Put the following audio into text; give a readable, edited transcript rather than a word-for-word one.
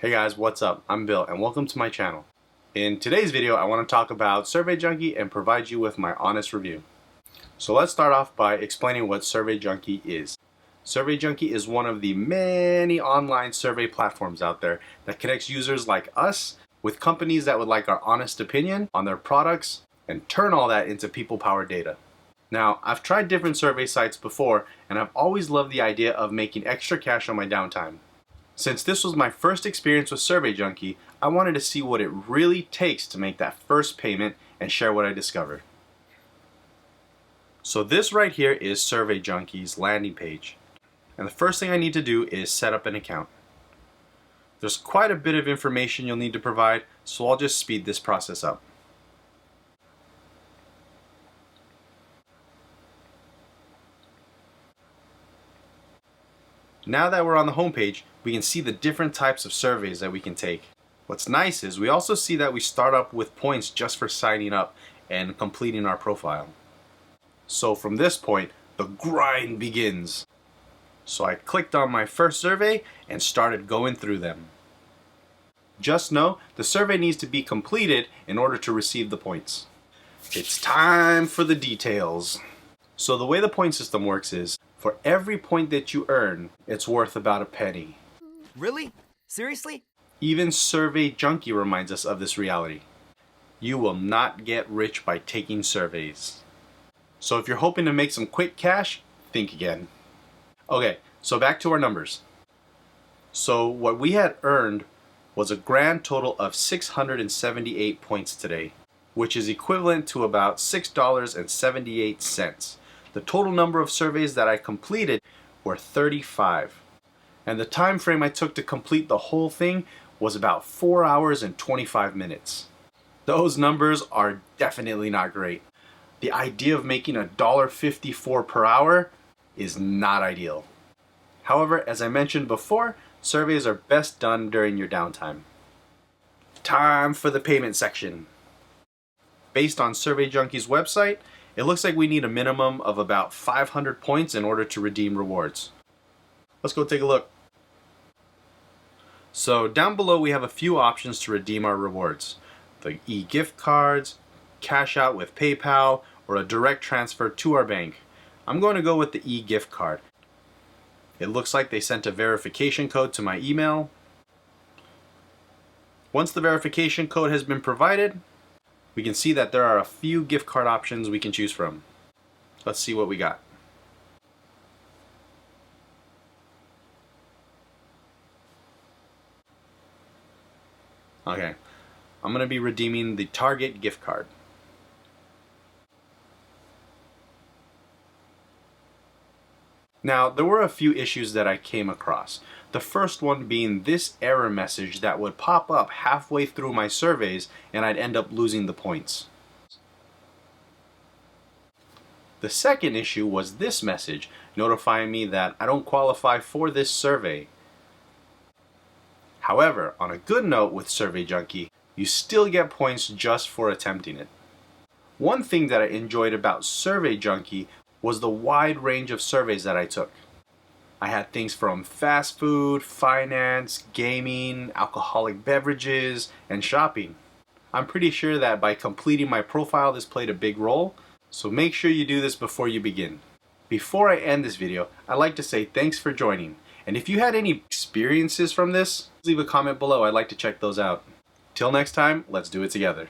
Hey guys, what's up? I'm Bill and welcome to my channel. In today's video, I want to talk about Survey Junkie and provide you with my honest review. So let's start off by explaining what Survey Junkie is. Survey Junkie is one of the many online survey platforms out there that connects users like us with companies that would like our honest opinion on their products and turn all that into people-powered data. Now, I've tried different survey sites before and I've always loved the idea of making extra cash on my downtime. Since this was my first experience with Survey Junkie, I wanted to see what it really takes to make that first payment and share what I discovered. So this right here is Survey Junkie's landing page. And the first thing I need to do is set up an account. There's quite a bit of information you'll need to provide, so I'll just speed this process up. Now that we're on the home page, we can see the different types of surveys that we can take. What's nice is we also see that we start up with points just for signing up and completing our profile. So from this point, the grind begins. So I clicked on my first survey and started going through them. Just know the survey needs to be completed in order to receive the points. It's time for the details. So the way the point system works is, for every point that you earn, it's worth about a penny. Really? Seriously? Even Survey Junkie reminds us of this reality. You will not get rich by taking surveys. So if you're hoping to make some quick cash, think again. Okay, so back to our numbers. So what we had earned was a grand total of 678 points today, which is equivalent to about $6.78. The total number of surveys that I completed were 35. And the time frame I took to complete the whole thing was about 4 hours and 25 minutes. Those numbers are definitely not great. The idea of making $1.54 per hour is not ideal. However, as I mentioned before, surveys are best done during your downtime. Time for the payment section. Based on Survey Junkie's website, it looks like we need a minimum of about 500 points in order to redeem rewards. Let's go take a look. So down below we have a few options to redeem our rewards. The e-gift cards, cash out with PayPal, or a direct transfer to our bank. I'm going to go with the e-gift card. It looks like they sent a verification code to my email. Once the verification code has been provided, we can see that there are a few gift card options we can choose from. Let's see what we got. Okay, I'm going to be redeeming the Target gift card. Now, there were a few issues that I came across. The first one being this error message that would pop up halfway through my surveys and I'd end up losing the points. The second issue was this message notifying me that I don't qualify for this survey. However, on a good note with Survey Junkie, you still get points just for attempting it. One thing that I enjoyed about Survey Junkie was the wide range of surveys that I took. I had things from fast food, finance, gaming, alcoholic beverages, and shopping. I'm pretty sure that by completing my profile this played a big role, so make sure you do this before you begin. Before I end this video, I'd like to say thanks for joining, and if you had any experiences from this, leave a comment below. I'd like to check those out. Till next time, let's do it together.